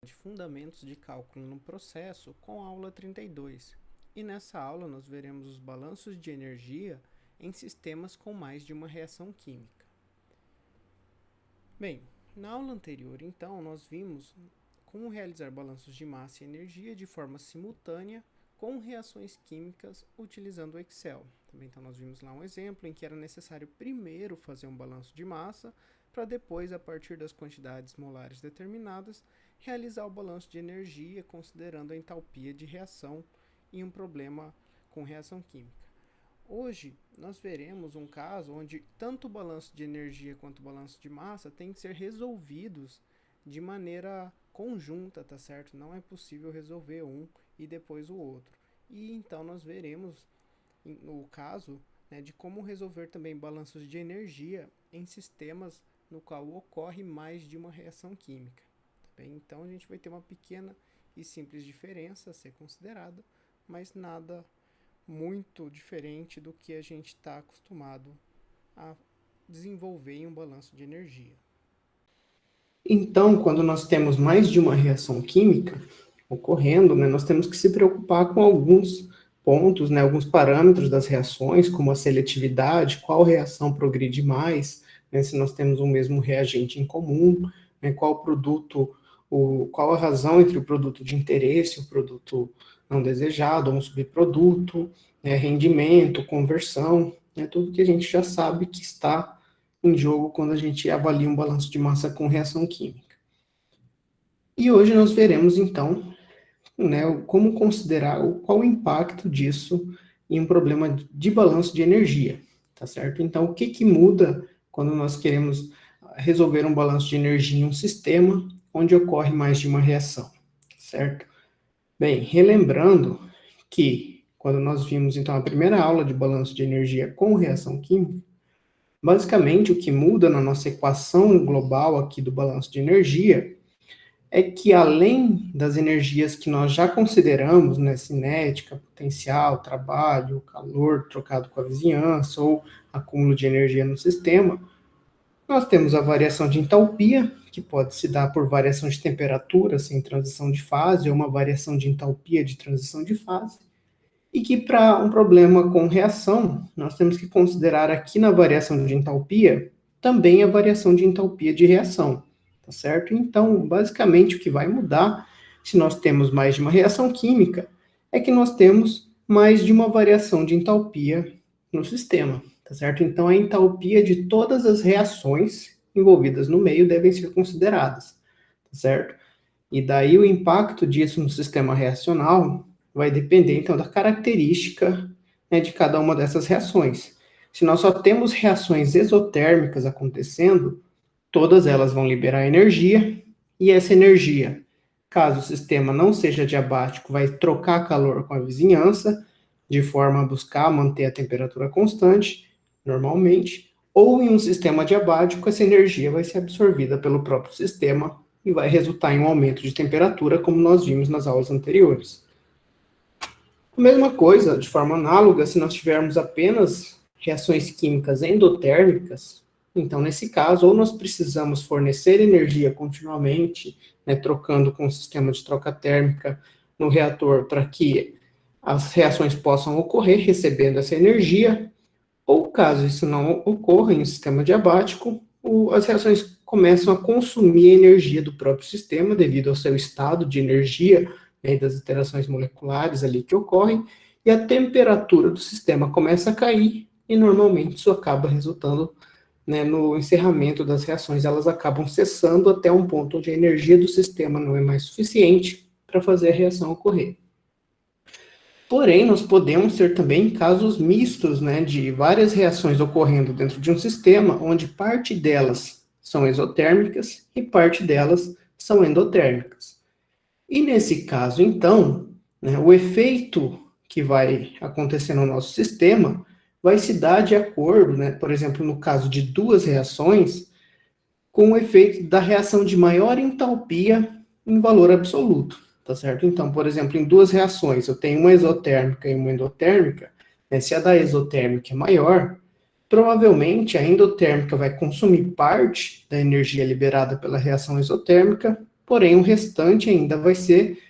de Fundamentos de Cálculo no Processo com a aula 32. E nessa aula nós veremos os balanços de energia em sistemas com mais de uma reação química. Bem, na aula anterior, então, nós vimos como realizar balanços de massa e energia de forma simultânea com reações químicas utilizando o Excel. Então, nós vimos lá um exemplo em que era necessário primeiro fazer um balanço de massa para depois, a partir das quantidades molares determinadas, realizar o balanço de energia considerando a entalpia de reação em um problema com reação química. Hoje, nós veremos um caso onde tanto o balanço de energia quanto o balanço de massa têm que ser resolvidos de maneira conjunta, tá certo? Não é possível resolver um e depois o outro. E então nós veremos o caso, né, de como resolver também balanços de energia em sistemas no qual ocorre mais de uma reação química. Tá bem? Então a gente vai ter uma pequena e simples diferença a ser considerada, mas nada muito diferente do que a gente está acostumado a desenvolver em um balanço de energia. Então, quando nós temos mais de uma reação química ocorrendo, né, nós temos que se preocupar com alguns pontos, né, alguns parâmetros das reações, como a seletividade, qual reação progride mais, né, se nós temos o mesmo reagente em comum, né, qual produto, qual a razão entre o produto de interesse e o produto não desejado, ou um subproduto, né, rendimento, conversão, né, tudo que a gente já sabe que está em jogo quando a gente avalia um balanço de massa com reação química. E hoje nós veremos, então, né, como considerar qual o impacto disso em um problema de balanço de energia, tá certo? Então, o que muda quando nós queremos resolver um balanço de energia em um sistema onde ocorre mais de uma reação, certo? Bem, relembrando que quando nós vimos, então, a primeira aula de balanço de energia com reação química, basicamente o que muda na nossa equação global aqui do balanço de energia é que além das energias que nós já consideramos, né, cinética, potencial, trabalho, calor trocado com a vizinhança ou acúmulo de energia no sistema, nós temos a variação de entalpia, que pode se dar por variação de temperatura sem transição de fase ou uma variação de entalpia de transição de fase, e que para um problema com reação, nós temos que considerar aqui na variação de entalpia também a variação de entalpia de reação, tá certo? Então, basicamente, o que vai mudar se nós temos mais de uma reação química é que nós temos mais de uma variação de entalpia no sistema, tá certo? Então, a entalpia de todas as reações envolvidas no meio devem ser consideradas, tá certo? E daí o impacto disso no sistema reacional vai depender, então, da característica, né, de cada uma dessas reações. Se nós só temos reações exotérmicas acontecendo, todas elas vão liberar energia, e essa energia, caso o sistema não seja diabático, vai trocar calor com a vizinhança, de forma a buscar manter a temperatura constante, normalmente, ou em um sistema diabático, essa energia vai ser absorvida pelo próprio sistema e vai resultar em um aumento de temperatura, como nós vimos nas aulas anteriores. A mesma coisa, de forma análoga, se nós tivermos apenas reações químicas endotérmicas, então, nesse caso, ou nós precisamos fornecer energia continuamente, né, trocando com o sistema de troca térmica no reator para que as reações possam ocorrer recebendo essa energia, ou caso isso não ocorra em um sistema diabático, as reações começam a consumir a energia do próprio sistema devido ao seu estado de energia, né, das interações moleculares ali que ocorrem, e a temperatura do sistema começa a cair, e normalmente isso acaba resultando, né, no encerramento das reações. Elas acabam cessando até um ponto onde a energia do sistema não é mais suficiente para fazer a reação ocorrer. Porém, nós podemos ter também casos mistos, né, de várias reações ocorrendo dentro de um sistema, onde parte delas são exotérmicas e parte delas são endotérmicas. E nesse caso, então, né, o efeito que vai acontecer no nosso sistema vai se dar de acordo, né, por exemplo, no caso de duas reações, com o efeito da reação de maior entalpia em valor absoluto, tá certo? Então, por exemplo, em duas reações, eu tenho uma exotérmica e uma endotérmica, né, se a da exotérmica é maior, provavelmente a endotérmica vai consumir parte da energia liberada pela reação exotérmica porém o restante ainda vai ser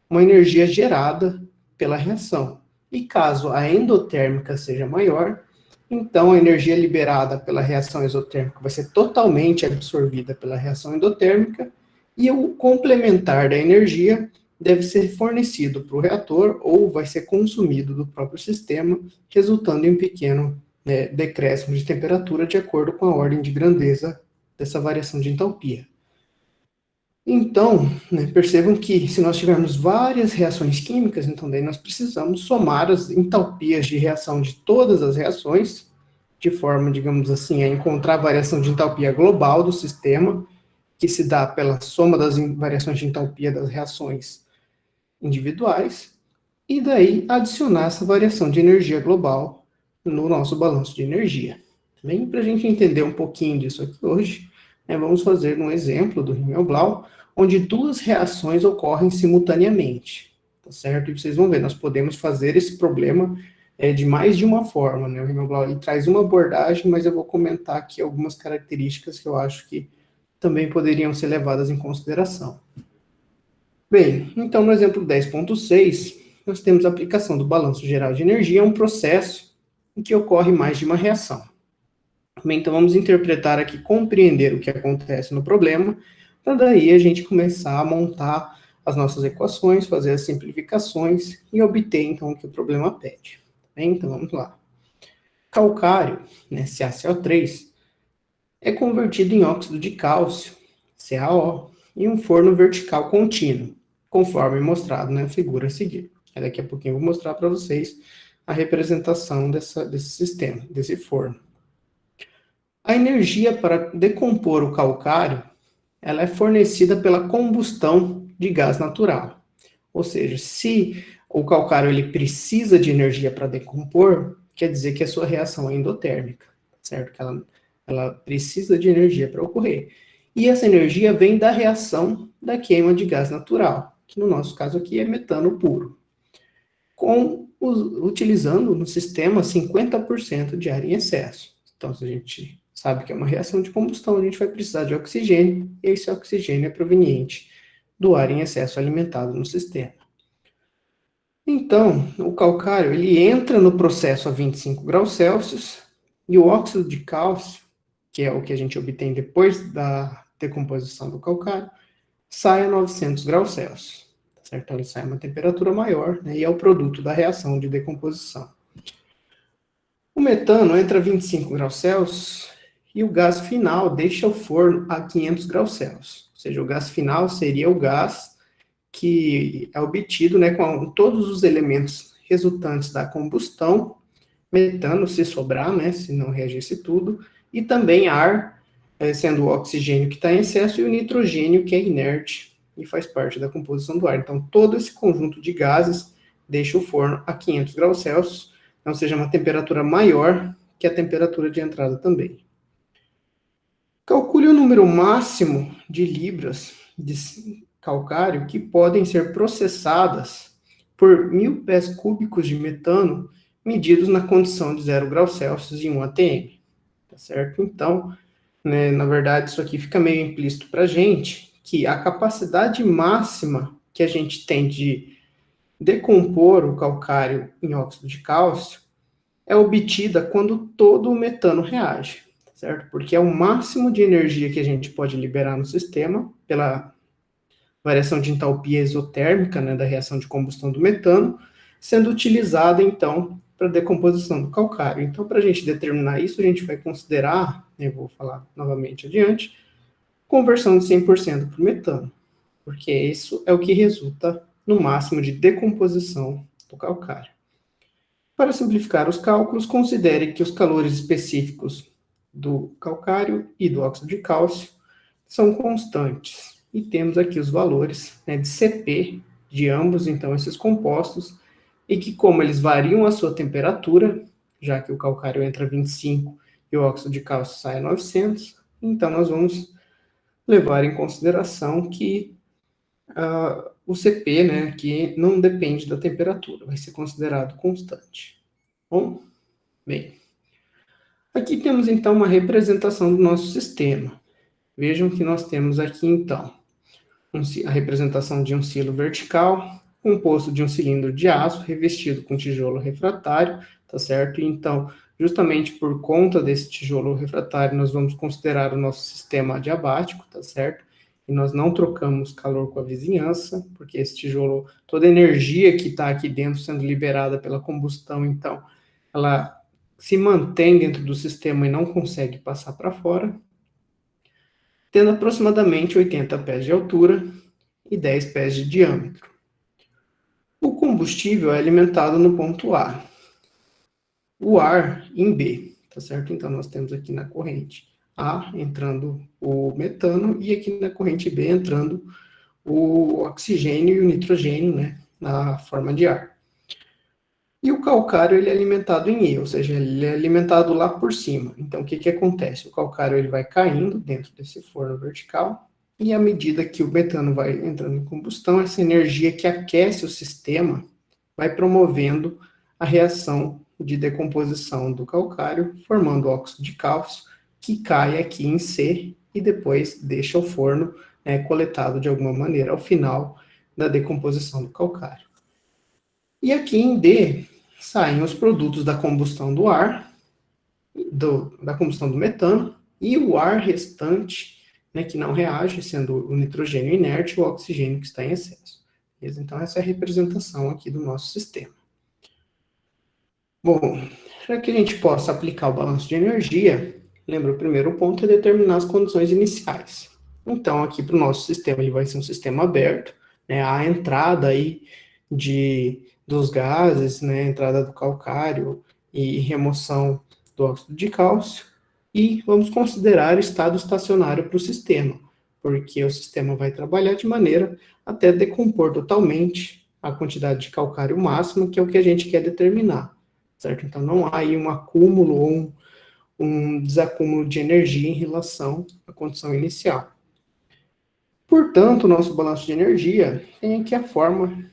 uma energia gerada pela reação. E caso a endotérmica seja maior, então a energia liberada pela reação exotérmica vai ser totalmente absorvida pela reação endotérmica e o complementar da energia deve ser fornecido para o reator ou vai ser consumido do próprio sistema, resultando em um pequeno decréscimo de temperatura de acordo com a ordem de grandeza dessa variação de entalpia. Então, percebam que se nós tivermos várias reações químicas, então daí nós precisamos somar as entalpias de reação de todas as reações, de forma, digamos assim, a encontrar a variação de entalpia global do sistema, que se dá pela soma das variações de entalpia das reações individuais, e daí adicionar essa variação de energia global no nosso balanço de energia. Bem, para a gente entender um pouquinho disso aqui hoje, vamos fazer um exemplo do Himmelblau, onde duas reações ocorrem simultaneamente, tá certo? E vocês vão ver, nós podemos fazer esse problema de mais de uma forma, né? O Himmelblau ele traz uma abordagem, mas eu vou comentar aqui algumas características que eu acho que também poderiam ser levadas em consideração. Bem, então no exemplo 10.6, nós temos a aplicação do balanço geral de energia a um processo em que ocorre mais de uma reação. Bem, então vamos interpretar aqui, compreender o que acontece no problema, para daí a gente começar a montar as nossas equações, fazer as simplificações e obter então o que o problema pede. Bem, então vamos lá. Calcário, né, CaCO3, é convertido em óxido de cálcio, CaO, em um forno vertical contínuo, conforme mostrado na figura a seguir. Daqui a pouquinho eu vou mostrar para vocês a representação desse sistema, desse forno. A energia para decompor o calcário, ela é fornecida pela combustão de gás natural. Ou seja, se o calcário ele precisa de energia para decompor, quer dizer que a sua reação é endotérmica, certo? Que ela precisa de energia para ocorrer. E essa energia vem da reação da queima de gás natural, que no nosso caso aqui é metano puro, utilizando no sistema 50% de ar em excesso. Então, se a gente sabe que é uma reação de combustão, a gente vai precisar de oxigênio, e esse oxigênio é proveniente do ar em excesso alimentado no sistema. Então, o calcário ele entra no processo a 25 graus Celsius, e o óxido de cálcio, que é o que a gente obtém depois da decomposição do calcário, sai a 900 graus Celsius. Certo? Então, ele sai a uma temperatura maior, né, e é o produto da reação de decomposição. O metano entra a 25 graus Celsius e o gás final deixa o forno a 500 graus Celsius. Ou seja, o gás final seria o gás que é obtido, né, com todos os elementos resultantes da combustão, metano, se sobrar, né, se não reagisse tudo, e também ar, sendo o oxigênio que está em excesso e o nitrogênio que é inerte e faz parte da composição do ar. Então, todo esse conjunto de gases deixa o forno a 500 graus Celsius, ou seja, uma temperatura maior que a temperatura de entrada também. Calcule o número máximo de libras de calcário que podem ser processadas por 1.000 pés cúbicos de metano medidos na condição de 0 graus Celsius em 1 atm. Tá certo? Então, né, na verdade, isso aqui fica meio implícito para a gente, que a capacidade máxima que a gente tem de decompor o calcário em óxido de cálcio é obtida quando todo o metano reage, certo? Porque é o máximo de energia que a gente pode liberar no sistema pela variação de entalpia exotérmica, né, da reação de combustão do metano, sendo utilizada, então, para a decomposição do calcário. Então, para a gente determinar isso, a gente vai considerar, eu vou falar novamente adiante, conversão de 100% para o metano, porque isso é o que resulta no máximo de decomposição do calcário. Para simplificar os cálculos, considere que os calores específicos do calcário e do óxido de cálcio são constantes. E temos aqui os valores, né, de Cp de ambos, então, esses compostos, e que como eles variam a sua temperatura, já que o calcário entra a 25 e o óxido de cálcio sai a 900, então nós vamos levar em consideração que o Cp, né, que não depende da temperatura, vai ser considerado constante. Bom, bem, aqui temos então uma representação do nosso sistema. Vejam que nós temos aqui então a representação de um silo vertical, composto de um cilindro de aço revestido com tijolo refratário, tá certo? Então, justamente por conta desse tijolo refratário, nós vamos considerar o nosso sistema adiabático, tá certo? E nós não trocamos calor com a vizinhança, porque esse tijolo, toda a energia que está aqui dentro sendo liberada pela combustão, então, ela se mantém dentro do sistema e não consegue passar para fora, tendo aproximadamente 80 pés de altura e 10 pés de diâmetro. O combustível é alimentado no ponto A, o ar em B, tá certo? Então, nós temos aqui na corrente A entrando o metano e aqui na corrente B entrando o oxigênio e o nitrogênio, né, na forma de ar. E o calcário ele é alimentado em E, ou seja, ele é alimentado lá por cima. Então, o que acontece? O calcário ele vai caindo dentro desse forno vertical e à medida que o metano vai entrando em combustão, essa energia que aquece o sistema vai promovendo a reação de decomposição do calcário, formando óxido de cálcio, que cai aqui em C e depois deixa o forno coletado de alguma maneira ao final da decomposição do calcário. E aqui em D saem os produtos da combustão do ar, da combustão do metano, e o ar restante, né, que não reage, sendo o nitrogênio inerte e o oxigênio que está em excesso. Beleza? Então, essa é a representação aqui do nosso sistema. Bom, para que a gente possa aplicar o balanço de energia, lembra, o primeiro ponto é determinar as condições iniciais. Então, aqui para o nosso sistema, ele vai ser um sistema aberto, né, a entrada aí dos gases, né, entrada do calcário e remoção do óxido de cálcio, e vamos considerar estado estacionário para o sistema, porque o sistema vai trabalhar de maneira até decompor totalmente a quantidade de calcário máxima, que é o que a gente quer determinar, certo? Então, não há aí um acúmulo ou um desacúmulo de energia em relação à condição inicial. Portanto, o nosso balanço de energia tem aqui a forma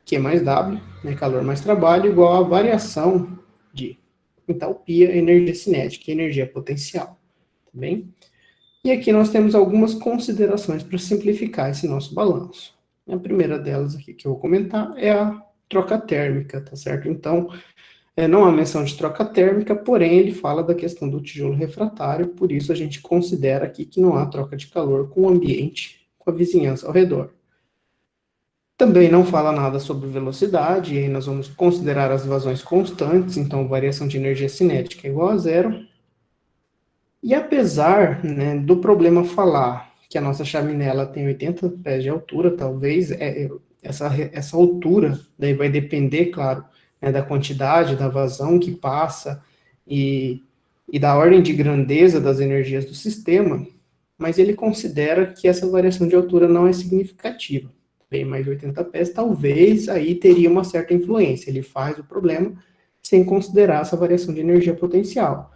Q mais W, né, calor mais trabalho, igual à variação de entalpia, energia cinética e energia potencial. Tá bem? E aqui nós temos algumas considerações para simplificar esse nosso balanço. A primeira delas aqui que eu vou comentar é a troca térmica, tá certo? Então, não há menção de troca térmica, porém ele fala da questão do tijolo refratário, por isso a gente considera aqui que não há troca de calor com o ambiente, com a vizinhança ao redor. Também não fala nada sobre velocidade, e aí nós vamos considerar as vazões constantes, então variação de energia cinética é igual a zero. E apesar, né, do problema falar que a nossa chaminé ela tem 80 pés de altura, talvez essa altura daí vai depender, claro, né, da quantidade, da vazão que passa e da ordem de grandeza das energias do sistema, mas ele considera que essa variação de altura não é significativa. Bem mais de 80 pés, talvez aí teria uma certa influência. Ele faz o problema sem considerar essa variação de energia potencial.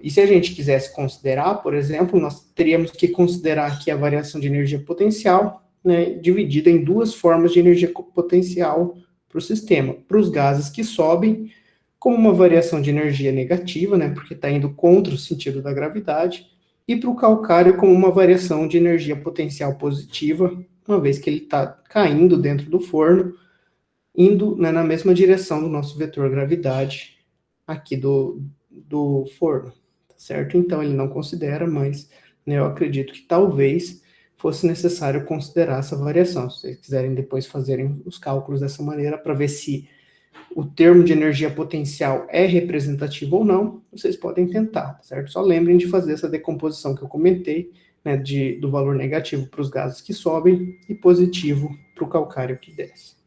E se a gente quisesse considerar, por exemplo, nós teríamos que considerar aqui a variação de energia potencial, né, dividida em duas formas de energia potencial para o sistema. Para os gases que sobem, como uma variação de energia negativa, né, porque está indo contra o sentido da gravidade, e para o calcário como uma variação de energia potencial positiva, uma vez que ele está caindo dentro do forno, indo, né, na mesma direção do nosso vetor gravidade aqui do forno, tá certo? Então ele não considera, mas né, eu acredito que talvez fosse necessário considerar essa variação. Se vocês quiserem depois fazerem os cálculos dessa maneira para ver se o termo de energia potencial é representativo ou não, vocês podem tentar, tá certo? Só lembrem de fazer essa decomposição que eu comentei, né, do valor negativo para os gases que sobem e positivo para o calcário que desce.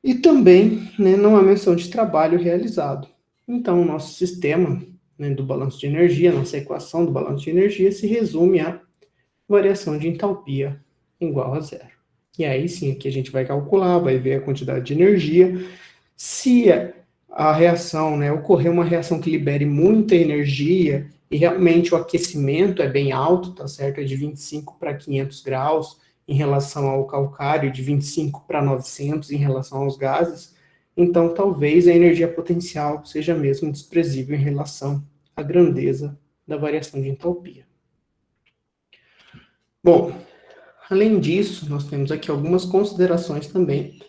E também, né, não há menção de trabalho realizado. Então, o nosso sistema, né, do balanço de energia, nossa equação do balanço de energia se resume a variação de entalpia igual a zero. E aí sim, aqui a gente vai calcular, vai ver a quantidade de energia. Se a reação, né, ocorrer uma reação que libere muita energia e realmente o aquecimento é bem alto, tá certo? É de 25 para 500 graus em relação ao calcário, de 25 para 900 em relação aos gases, então talvez a energia potencial seja mesmo desprezível em relação à grandeza da variação de entalpia. Bom, Além disso, nós temos aqui algumas considerações também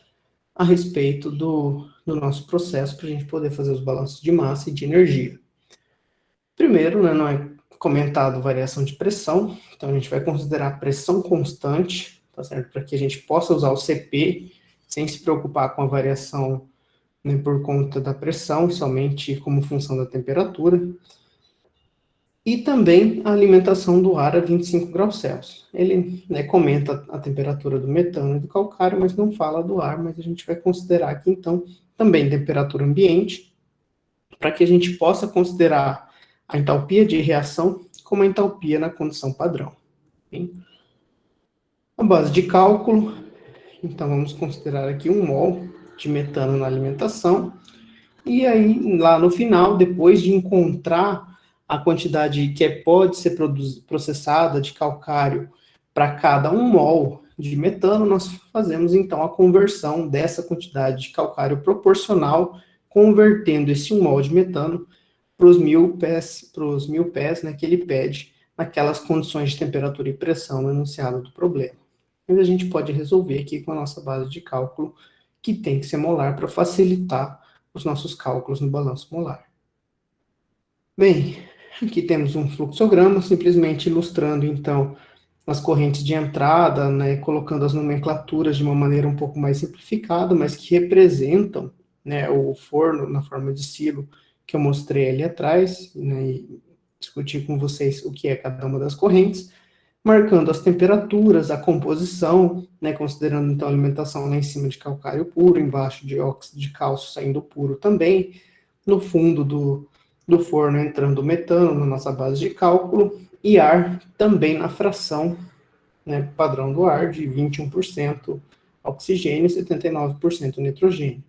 a respeito do nosso processo para a gente poder fazer os balanços de massa e de energia. Primeiro, né, não é comentado variação de pressão, então a gente vai considerar pressão constante, tá certo? Para que a gente possa usar o CP sem se preocupar com a variação, né, por conta da pressão, somente como função da temperatura. E também a alimentação do ar a 25 graus Celsius. Ele, né, comenta a temperatura do metano e do calcário, mas não fala do ar, mas a gente vai considerar aqui, então, também temperatura ambiente, para que a gente possa considerar a entalpia de reação como a entalpia na condição padrão. Bem? A base de cálculo, então vamos considerar aqui 1 mol de metano na alimentação, e aí lá no final, depois de encontrar a quantidade que pode ser processada de calcário para cada 1 mol de metano, nós fazemos então a conversão dessa quantidade de calcário proporcional, convertendo esse 1 mol de metano para os 1000 pés, né, que ele pede naquelas condições de temperatura e pressão no enunciado do problema. Mas a gente pode resolver aqui com a nossa base de cálculo, que tem que ser molar para facilitar os nossos cálculos no balanço molar. Bem, aqui temos um fluxograma, simplesmente ilustrando, então, as correntes de entrada, né, colocando as nomenclaturas de uma maneira um pouco mais simplificada, mas que representam, né, o forno na forma de silo que eu mostrei ali atrás, né, e discuti com vocês o que é cada uma das correntes, marcando as temperaturas, a composição, né, considerando então a alimentação lá em cima de calcário puro, embaixo de óxido de cálcio saindo puro também, no fundo do forno entrando metano na nossa base de cálculo, e ar também na fração, né, padrão do ar, de 21% oxigênio e 79% nitrogênio.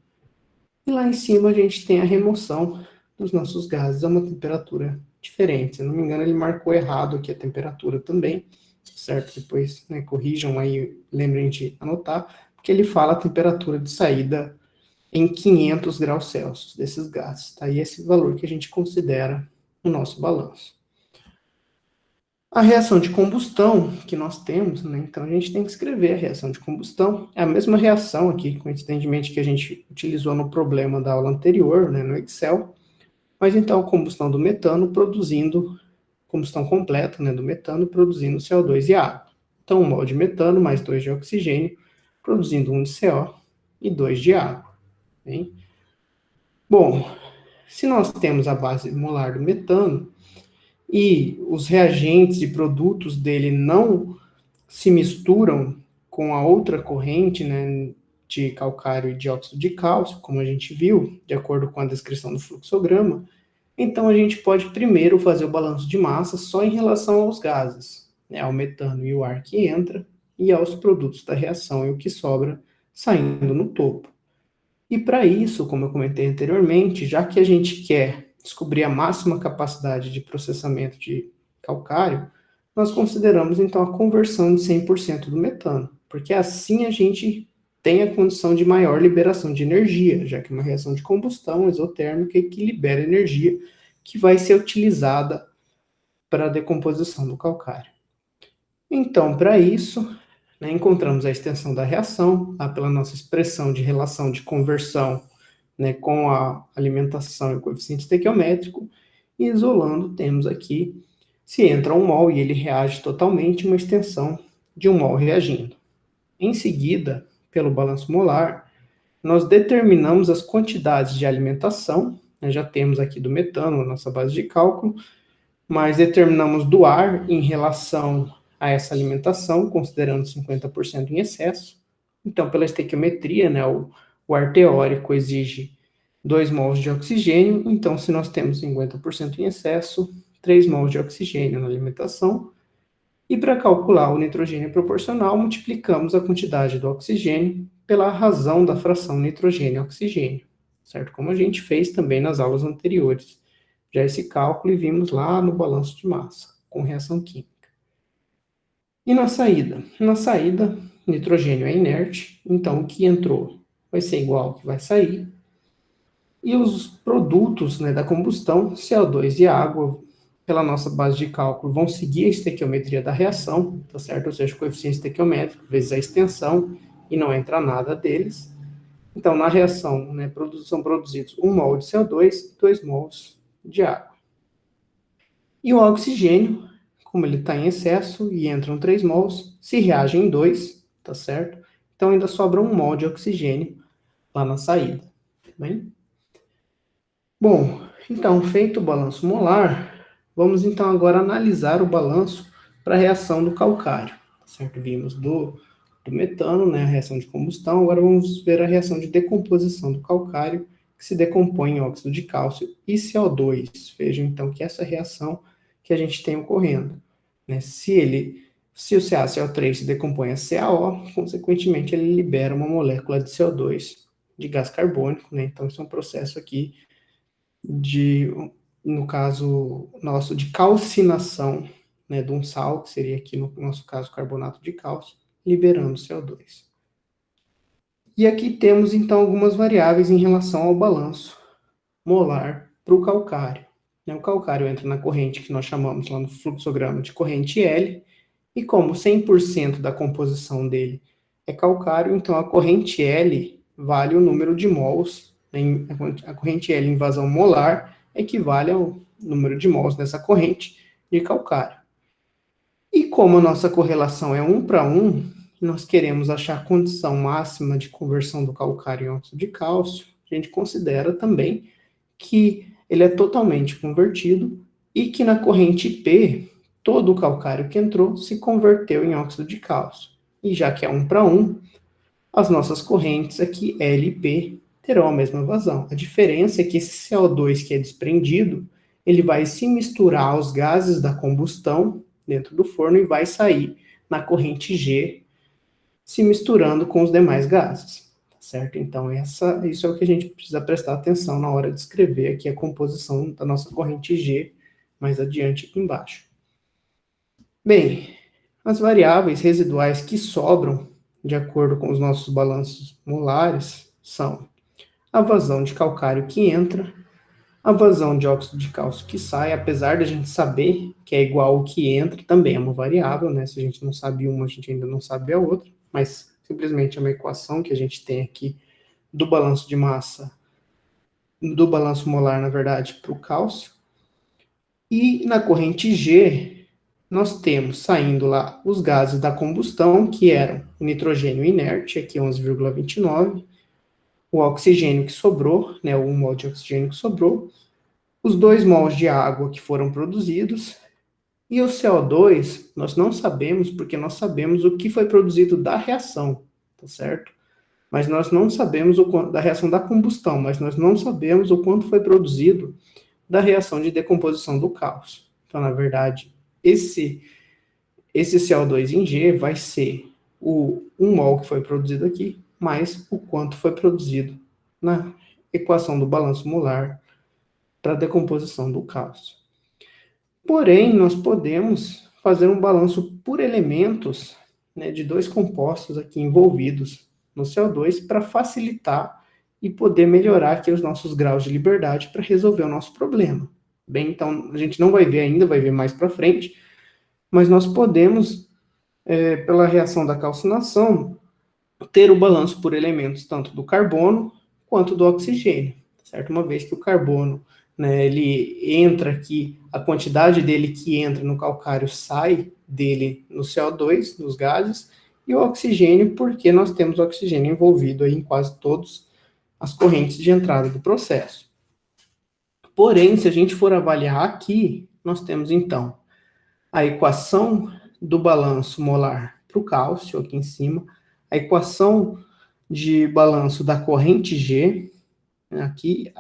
E lá em cima a gente tem a remoção dos nossos gases a uma temperatura diferente. Se eu não me engano, ele marcou errado aqui a temperatura também, certo? Depois, né, corrijam aí, lembrem de anotar, porque ele fala a temperatura de saída em 500 graus Celsius desses gases, tá? E esse valor que a gente considera no nosso balanço. A reação de combustão que nós temos, né? Então a gente tem que escrever a reação de combustão. É a mesma reação aqui, coincidentemente, que a gente utilizou no problema da aula anterior, né, no Excel. Mas então a combustão do metano produzindo, combustão completa, né, do metano produzindo CO2 e água. Então 1 mol de metano mais 2 de oxigênio, produzindo 1 de CO e 2 de água. Bem? Bom, se nós temos a base molar do metano e os reagentes e produtos dele não se misturam com a outra corrente, né, de calcário e dióxido de cálcio, como a gente viu, de acordo com a descrição do fluxograma, então a gente pode primeiro fazer o balanço de massa só em relação aos gases, né, ao metano e o ar que entra, e aos produtos da reação e o que sobra saindo no topo. E para isso, como eu comentei anteriormente, já que a gente quer descobrir a máxima capacidade de processamento de calcário, nós consideramos então a conversão de 100% do metano, porque assim a gente tem a condição de maior liberação de energia, já que é uma reação de combustão exotérmica que libera energia que vai ser utilizada para a decomposição do calcário. Então, para isso, né, encontramos a extensão da reação, lá pela nossa expressão de relação de conversão, né, com a alimentação e o coeficiente estequiométrico, e isolando, temos aqui, se entra 1 mol e ele reage totalmente, uma extensão de 1 mol reagindo. Em seguida, pelo balanço molar, nós determinamos as quantidades de alimentação, né, já temos aqui do metano, a nossa base de cálculo, mas determinamos do ar em relação a essa alimentação, considerando 50% em excesso. Então, pela estequiometria, né, o ar teórico exige 2 mols de oxigênio, então se nós temos 50% em excesso, 3 mols de oxigênio na alimentação, e para calcular o nitrogênio proporcional, multiplicamos a quantidade do oxigênio pela razão da fração nitrogênio-oxigênio, certo? Como a gente fez também nas aulas anteriores. Já esse cálculo e vimos lá no balanço de massa, com reação química. E na saída? Na saída, nitrogênio é inerte, então o que entrou vai ser igual ao que vai sair. E os produtos, né, da combustão, CO2 e água, pela nossa base de cálculo, vão seguir a estequiometria da reação, tá certo? Ou seja, o coeficiente estequiométrico vezes a extensão, e não entra nada deles. Então, na reação, né, são produzidos 1 mol de CO2 e 2 mols de água. E o oxigênio, como ele está em excesso e entram 3 mols, se reage em 2, tá certo? Então, ainda sobra 1 mol de oxigênio lá na saída, tá bem? Bom, então, feito o balanço molar, vamos então agora analisar o balanço para a reação do calcário, certo? Vimos do metano, né, a reação de combustão, agora vamos ver a reação de decomposição do calcário, que se decompõe em óxido de cálcio e CO2. Vejam então que essa reação que a gente tem ocorrendo, né, se o CaCO3 se decompõe a CaO, consequentemente ele libera uma molécula de CO2, de gás carbônico, né, então isso é um processo aqui no caso nosso, de calcinação, né, de um sal, que seria aqui no nosso caso carbonato de cálcio, liberando CO2. E aqui temos então algumas variáveis em relação ao balanço molar para o calcário. O calcário entra na corrente que nós chamamos lá no fluxograma de corrente L, e como 100% da composição dele é calcário, então a corrente L vale o número de mols, a corrente L em vazão molar equivale ao número de mols dessa corrente de calcário. E como a nossa correlação é 1 para 1, nós queremos achar a condição máxima de conversão do calcário em óxido de cálcio, a gente considera também que ele é totalmente convertido e que na corrente P, todo o calcário que entrou se converteu em óxido de cálcio. E já que é 1 para 1, as nossas correntes aqui, L e P, terão a mesma vazão. A diferença é que esse CO2 que é desprendido, ele vai se misturar aos gases da combustão dentro do forno e vai sair na corrente G, se misturando com os demais gases, certo? Então, isso é o que a gente precisa prestar atenção na hora de escrever aqui a composição da nossa corrente G, mais adiante aqui embaixo. Bem, as variáveis residuais que sobram, de acordo com os nossos balanços molares, são a vazão de calcário que entra, a vazão de óxido de cálcio que sai, apesar de a gente saber que é igual ao que entra, também é uma variável, né? Se a gente não sabe uma, a gente ainda não sabe a outra, mas simplesmente é uma equação que a gente tem aqui do balanço de massa, do balanço molar, na verdade, para o cálcio. E na corrente G, nós temos saindo lá os gases da combustão, que eram o nitrogênio inerte, aqui 11,29, o oxigênio que sobrou, né, o 1 mol de oxigênio que sobrou, os 2 mols de água que foram produzidos, e o CO2, nós não sabemos, porque nós sabemos o que foi produzido da reação, tá certo? Mas nós não sabemos o quanto, da reação da combustão, mas nós não sabemos o quanto foi produzido da reação de decomposição do cálcio. Então, na verdade, esse CO2 em G vai ser o 1 mol que foi produzido aqui, mais o quanto foi produzido na equação do balanço molar para a decomposição do cálcio. Porém, nós podemos fazer um balanço por elementos, né, de dois compostos aqui envolvidos no CO2 para facilitar e poder melhorar aqui os nossos graus de liberdade para resolver o nosso problema. Bem, então a gente não vai ver ainda, vai ver mais para frente, mas nós podemos, pela reação da calcinação, ter o balanço por elementos tanto do carbono quanto do oxigênio, certo? Uma vez que o carbono, né, ele entra aqui, a quantidade dele que entra no calcário sai dele no CO2, nos gases, e o oxigênio, porque nós temos oxigênio envolvido aí em quase todas as correntes de entrada do processo. Porém, se a gente for avaliar aqui, nós temos então a equação do balanço molar para o cálcio, aqui em cima, a equação de balanço da corrente G, aqui,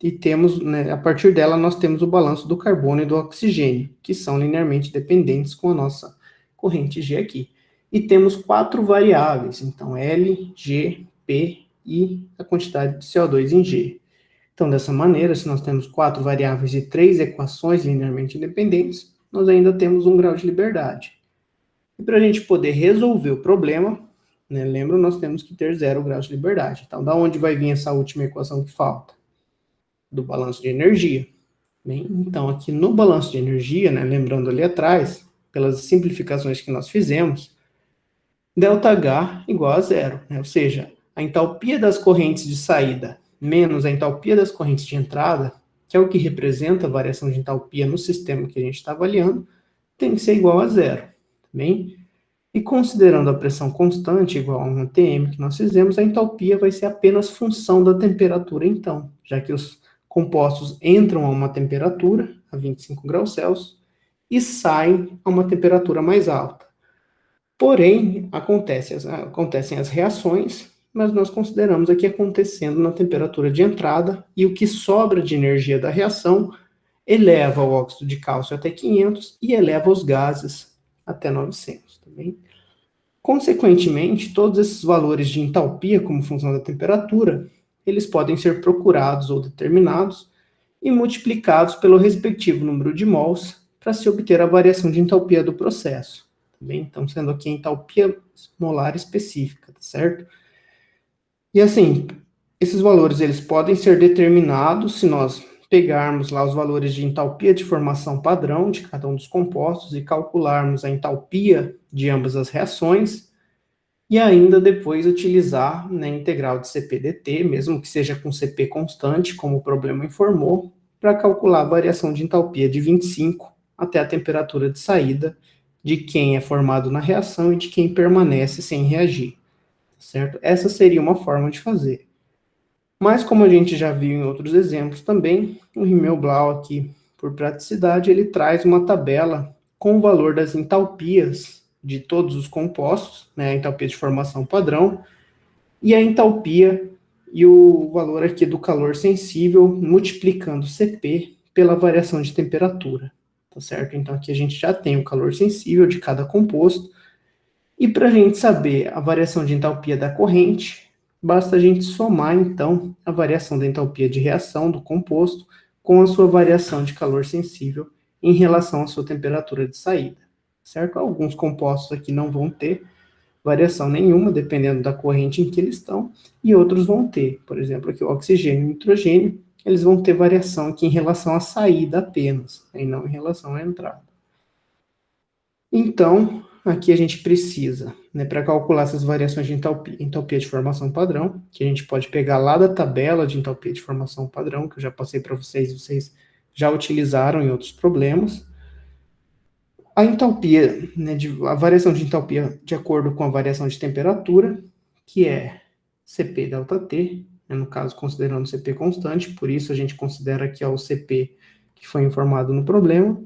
e temos, né, a partir dela, nós temos o balanço do carbono e do oxigênio, que são linearmente dependentes com a nossa corrente G aqui. E temos 4 variáveis, então L, G, P e a quantidade de CO2 em G. Então, dessa maneira, se nós temos 4 variáveis e 3 equações linearmente independentes, nós ainda temos um grau de liberdade. E para a gente poder resolver o problema, né, lembra, nós temos que ter 0 graus de liberdade. Então, da onde vai vir essa última equação que falta? Do balanço de energia. Bem, então, aqui no balanço de energia, né, lembrando ali atrás, pelas simplificações que nós fizemos, ΔH igual a zero, né? Ou seja, a entalpia das correntes de saída menos a entalpia das correntes de entrada, que é o que representa a variação de entalpia no sistema que a gente está avaliando, tem que ser igual a zero, tá bem? E considerando a pressão constante igual a 1 atm que nós fizemos, a entalpia vai ser apenas função da temperatura, então, já que os compostos entram a uma temperatura, a 25 graus Celsius, e saem a uma temperatura mais alta. Porém, acontecem as reações, mas nós consideramos aqui acontecendo na temperatura de entrada, e o que sobra de energia da reação eleva o óxido de cálcio até 500 e eleva os gases até 900, tá bem? Consequentemente, todos esses valores de entalpia como função da temperatura, eles podem ser procurados ou determinados e multiplicados pelo respectivo número de mols para se obter a variação de entalpia do processo. Tá bem? Então, sendo aqui a entalpia molar específica, tá certo? E assim, esses valores eles podem ser determinados se nós pegarmos lá os valores de entalpia de formação padrão de cada um dos compostos e calcularmos a entalpia de ambas as reações, e ainda depois utilizar, né, integral de CP/dt, mesmo que seja com CP constante, como o problema informou, para calcular a variação de entalpia de 25 até a temperatura de saída de quem é formado na reação e de quem permanece sem reagir, certo? Essa seria uma forma de fazer. Mas como a gente já viu em outros exemplos também, o Himmelblau aqui, por praticidade, ele traz uma tabela com o valor das entalpias de todos os compostos, né, a entalpia de formação padrão, e a entalpia e o valor aqui do calor sensível, multiplicando Cp pela variação de temperatura, tá certo? Então aqui a gente já tem o calor sensível de cada composto, e para a gente saber a variação de entalpia da corrente, basta a gente somar, então, a variação da entalpia de reação do composto com a sua variação de calor sensível em relação à sua temperatura de saída, certo? Alguns compostos aqui não vão ter variação nenhuma, dependendo da corrente em que eles estão, e outros vão ter. Por exemplo, aqui o oxigênio e o nitrogênio, eles vão ter variação aqui em relação à saída apenas, e não em relação à entrada. Então, aqui a gente precisa, né, para calcular essas variações de entalpia de formação padrão, que a gente pode pegar lá da tabela de entalpia de formação padrão, que eu já passei para vocês, e vocês já utilizaram em outros problemas. A entalpia, né, a variação de entalpia de acordo com a variação de temperatura, que é Cp ΔT, né, no caso considerando Cp constante, por isso a gente considera aqui o Cp que foi informado no problema.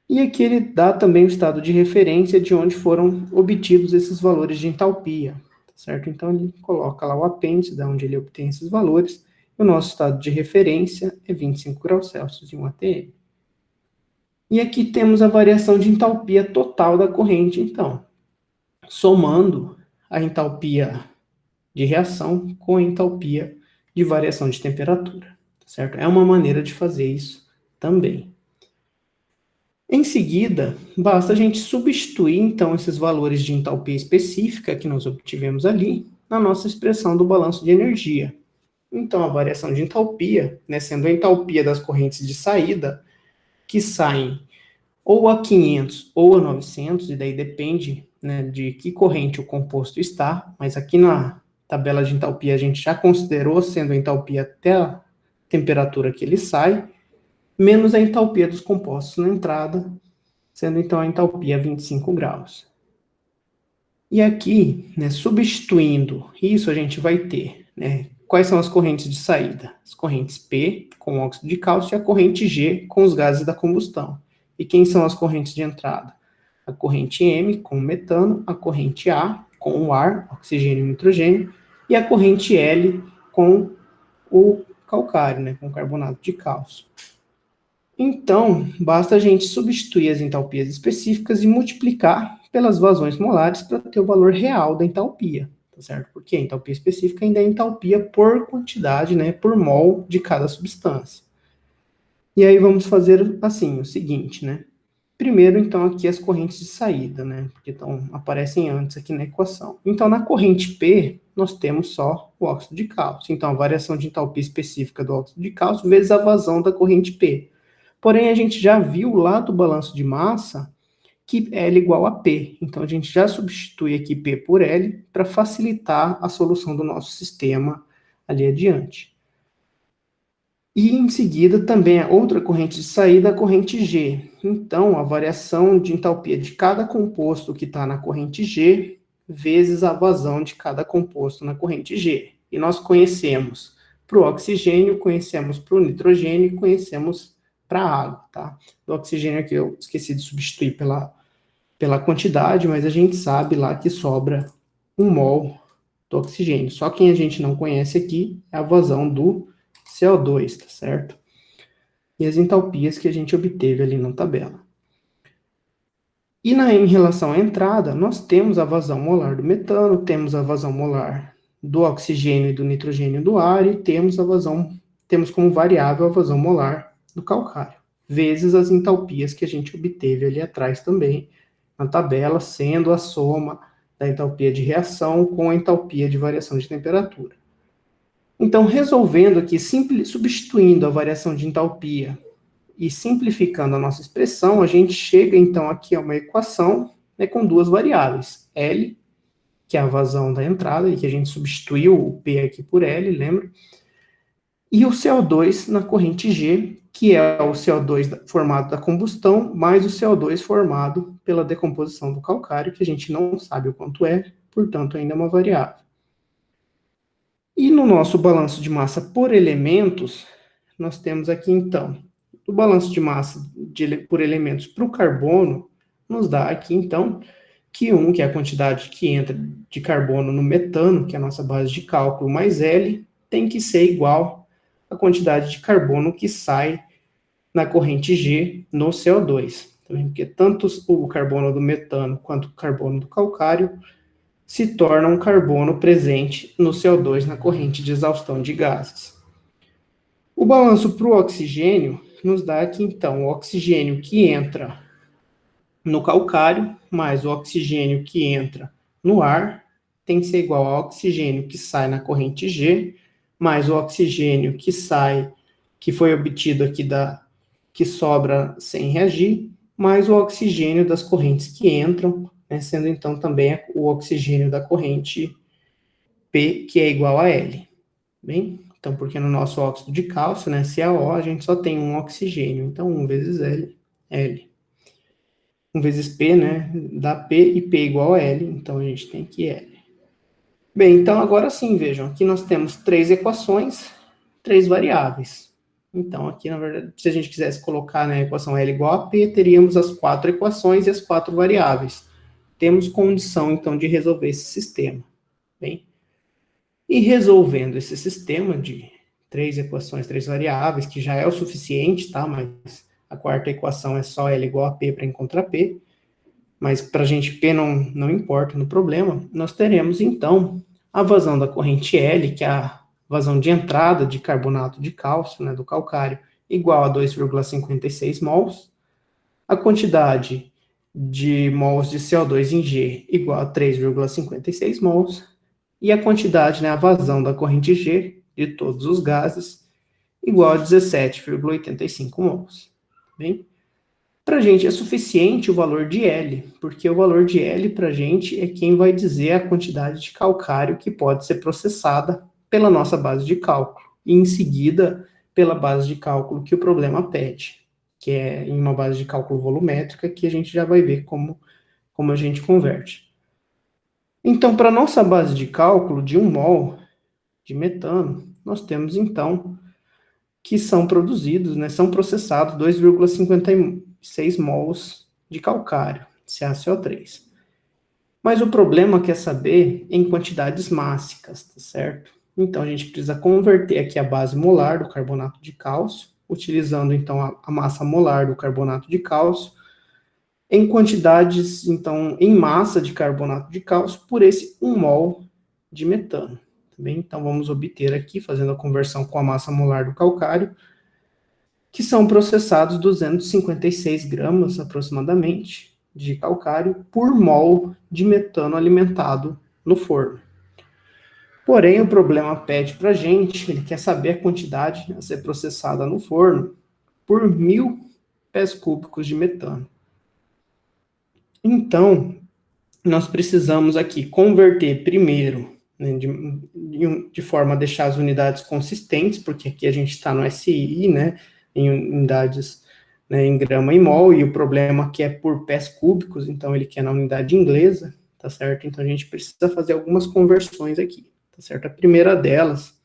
E aqui ele dá também o estado de referência de onde foram obtidos esses valores de entalpia, certo? Então ele coloca lá o apêndice, de onde ele obtém esses valores, e o nosso estado de referência é 25 graus Celsius e 1 atm. E aqui temos a variação de entalpia total da corrente, então, somando a entalpia de reação com a entalpia de variação de temperatura, certo? É uma maneira de fazer isso também. Em seguida, basta a gente substituir, então, esses valores de entalpia específica que nós obtivemos ali na nossa expressão do balanço de energia. Então, a variação de entalpia, né, sendo a entalpia das correntes de saída, que saem ou a 500 ou a 900, e daí depende, né, de que corrente o composto está, mas aqui na tabela de entalpia a gente já considerou sendo a entalpia até a temperatura que ele sai, menos a entalpia dos compostos na entrada, sendo então a entalpia 25 graus. E aqui, né, substituindo isso, a gente vai ter, né, quais são as correntes de saída? As correntes P, com óxido de cálcio, e a corrente G, com os gases da combustão. E quem são as correntes de entrada? A corrente M, com o metano, a corrente A, com o ar, oxigênio e nitrogênio, e a corrente L, com o calcário, né, com carbonato de cálcio. Então, basta a gente substituir as entalpias específicas e multiplicar pelas vazões molares para ter o valor real da entalpia, tá certo? Porque a entalpia específica ainda é entalpia por quantidade, né, por mol de cada substância. E aí vamos fazer assim, o seguinte, né? Primeiro, então, aqui as correntes de saída, né? Porque aparecem antes aqui na equação. Então, na corrente P, nós temos só o óxido de cálcio. Então, a variação de entalpia específica do óxido de cálcio vezes a vazão da corrente P. Porém, a gente já viu lá do balanço de massa que L igual a P. Então, a gente já substitui aqui P por L para facilitar a solução do nosso sistema ali adiante. E em seguida também a outra corrente de saída, a corrente G. Então, a variação de entalpia de cada composto que está na corrente G vezes a vazão de cada composto na corrente G. E nós conhecemos para o oxigênio, conhecemos para o nitrogênio e conhecemos para a água, tá? Do oxigênio aqui eu esqueci de substituir pela quantidade, mas a gente sabe lá que sobra 1 mol do oxigênio. Só quem a gente não conhece aqui é a vazão do CO2, tá certo? E as entalpias que a gente obteve ali na tabela. E em relação à entrada, nós temos a vazão molar do metano, temos a vazão molar do oxigênio e do nitrogênio do ar, e temos como variável a vazão molar do calcário, vezes as entalpias que a gente obteve ali atrás também, na tabela, sendo a soma da entalpia de reação com a entalpia de variação de temperatura. Então, resolvendo aqui, substituindo a variação de entalpia e simplificando a nossa expressão, a gente chega, então, aqui a uma equação, né, com duas variáveis. L, que é a vazão da entrada, e que a gente substituiu o P aqui por L, lembra? E o CO2 na corrente G, que é o CO2 formado da combustão, mais o CO2 formado pela decomposição do calcário, que a gente não sabe o quanto é, portanto, ainda é uma variável. E no nosso balanço de massa por elementos, nós temos aqui, então, o balanço de massa por elementos para o carbono, nos dá aqui, então, que é a quantidade que entra de carbono no metano, que é a nossa base de cálculo, mais L, tem que ser igual à quantidade de carbono que sai na corrente G no CO2. Porque tanto o carbono do metano quanto o carbono do calcário se torna um carbono presente no CO2 na corrente de exaustão de gases. O balanço para o oxigênio nos dá aqui, então, o oxigênio que entra no calcário, mais o oxigênio que entra no ar, tem que ser igual ao oxigênio que sai na corrente G, mais o oxigênio que sai, que foi obtido aqui que sobra sem reagir, mais o oxigênio das correntes que entram, né, sendo então também o oxigênio da corrente P, que é igual a L. Bem, então, porque no nosso óxido de cálcio, né, CaO, a gente só tem um oxigênio, então 1 vezes L. 1 vezes P, né, dá P, e P igual a L, então a gente tem que L. Bem, então agora sim, vejam, aqui nós temos 3 equações, 3 variáveis. Então, aqui, na verdade, se a gente quisesse colocar na equação L igual a P, teríamos as 4 equações e as 4 variáveis. Temos condição, então, de resolver esse sistema. Bem, e resolvendo esse sistema de 3 equações, 3 variáveis, que já é o suficiente, tá? Mas a quarta equação é só L igual a P para encontrar P. Mas para a gente P não importa no problema. Nós teremos, então, a vazão da corrente L, que é a vazão de entrada de carbonato de cálcio, né, do calcário, igual a 2,56 mols. A quantidade de mols de CO2 em G igual a 3,56 mols. E a quantidade, né, a vazão da corrente G de todos os gases igual a 17,85 mols. Bem, para a gente é suficiente o valor de L, porque o valor de L para a gente é quem vai dizer a quantidade de calcário que pode ser processada pela nossa base de cálculo, e em seguida pela base de cálculo que o problema pede, que é em uma base de cálculo volumétrica, que a gente já vai ver como a gente converte. Então, para a nossa base de cálculo de 1 mol de metano, nós temos, então, que são produzidos, né, são processados 2,56 mols de calcário, CaCO3. Mas o problema quer saber em quantidades mássicas, tá certo? Então, a gente precisa converter aqui a base molar do carbonato de cálcio, utilizando, então, a massa molar do carbonato de cálcio, em quantidades, então, em massa de carbonato de cálcio, por esse 1 mol de metano. Bem, então, vamos obter aqui, fazendo a conversão com a massa molar do calcário, que são processados 256 gramas, aproximadamente, de calcário por mol de metano alimentado no forno. Porém, o problema pede para a gente, ele quer saber a quantidade a ser processada no forno por 1.000 pés cúbicos de metano. Então, nós precisamos aqui converter primeiro, né, de forma a deixar as unidades consistentes, porque aqui a gente está no SI, né, em unidades, né, em grama e mol, e o problema aqui é por pés cúbicos, então ele quer na unidade inglesa, tá certo? Então a gente precisa fazer algumas conversões aqui, tá certo? A primeira delas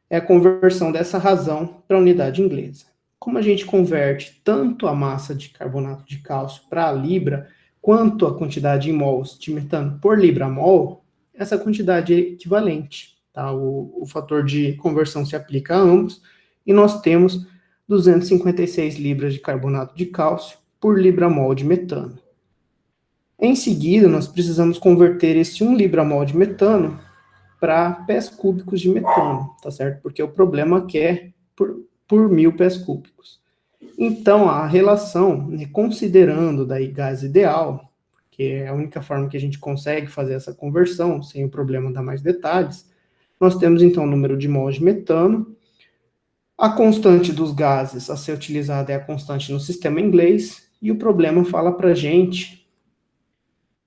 é a conversão dessa razão para a unidade inglesa. Como a gente converte tanto a massa de carbonato de cálcio para a libra, quanto a quantidade em mols de metano por libra-mol, essa quantidade é equivalente. Tá? O fator de conversão se aplica a ambos, e nós temos 256 libras de carbonato de cálcio por libra-mol de metano. Em seguida, nós precisamos converter esse 1 libra-mol de metano para pés cúbicos de metano, tá certo? Porque o problema aqui é por 1.000 pés cúbicos. Então, a relação, né, considerando daí gás ideal, que é a única forma que a gente consegue fazer essa conversão, sem o problema dar mais detalhes, nós temos então o número de mols de metano, a constante dos gases a ser utilizada é a constante no sistema inglês, e o problema fala para a gente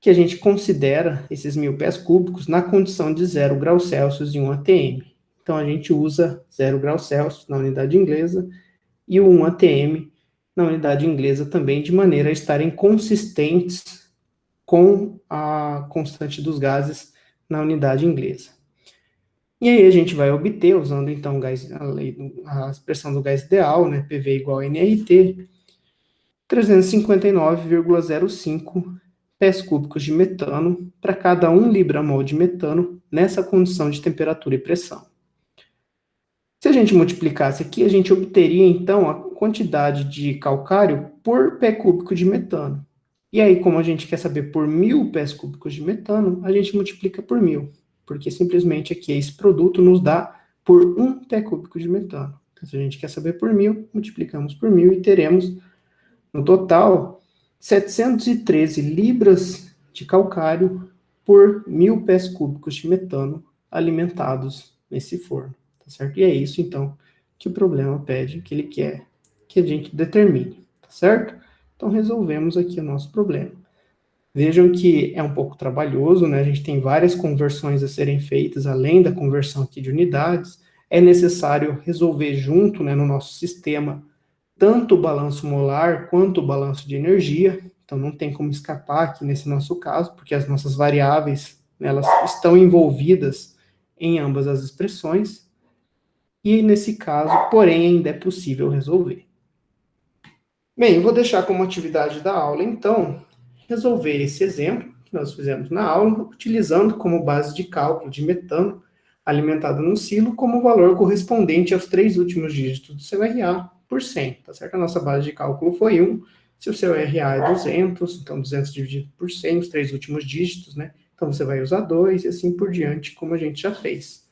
que a gente considera esses 1.000 pés cúbicos na condição de 0 graus Celsius e 1 atm. Então, a gente usa 0 graus Celsius na unidade inglesa e o 1 atm na unidade inglesa também, de maneira a estarem consistentes com a constante dos gases na unidade inglesa. E aí a gente vai obter, usando então a expressão do gás ideal, né, PV igual a nRT, 359,05 pés cúbicos de metano para cada 1 libra-mol de metano nessa condição de temperatura e pressão. Se a gente multiplicasse aqui, a gente obteria, então, a quantidade de calcário por pé cúbico de metano. E aí, como a gente quer saber por 1.000 pés cúbicos de metano, a gente multiplica por 1.000, porque simplesmente aqui esse produto nos dá por 1 pé cúbico de metano. Então, se a gente quer saber por 1.000, multiplicamos por 1.000 e teremos, no total, 713 libras de calcário por 1.000 pés cúbicos de metano alimentados nesse forno, tá certo? E é isso, então, que o problema pede, que ele quer que a gente determine, tá certo? Então, resolvemos aqui o nosso problema. Vejam que é um pouco trabalhoso, né? A gente tem várias conversões a serem feitas, além da conversão aqui de unidades. É necessário resolver junto, né, no nosso sistema, tanto o balanço molar quanto o balanço de energia. Então, não tem como escapar aqui nesse nosso caso, porque as nossas variáveis, né, elas estão envolvidas em ambas as expressões. E nesse caso, porém, ainda é possível resolver. Bem, eu vou deixar como atividade da aula, então, resolver esse exemplo que nós fizemos na aula, utilizando como base de cálculo de metano alimentado no silo como valor correspondente aos 3 últimos dígitos do seu RA por 100, tá certo? A nossa base de cálculo foi 1, se o seu RA é 200, então 200 dividido por 100, os 3 últimos dígitos, né? Então você vai usar 2 e assim por diante, como a gente já fez.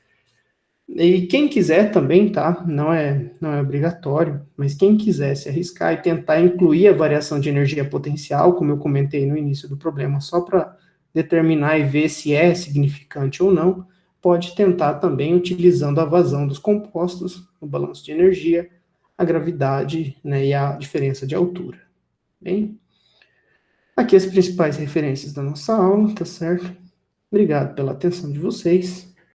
E quem quiser também, tá? Não é obrigatório, mas quem quiser se arriscar e tentar incluir a variação de energia potencial, como eu comentei no início do problema, só para determinar e ver se é significante ou não, pode tentar também utilizando a vazão dos compostos, o balanço de energia, a gravidade, né, e a diferença de altura. Bem, aqui as principais referências da nossa aula, tá certo? Obrigado pela atenção de vocês.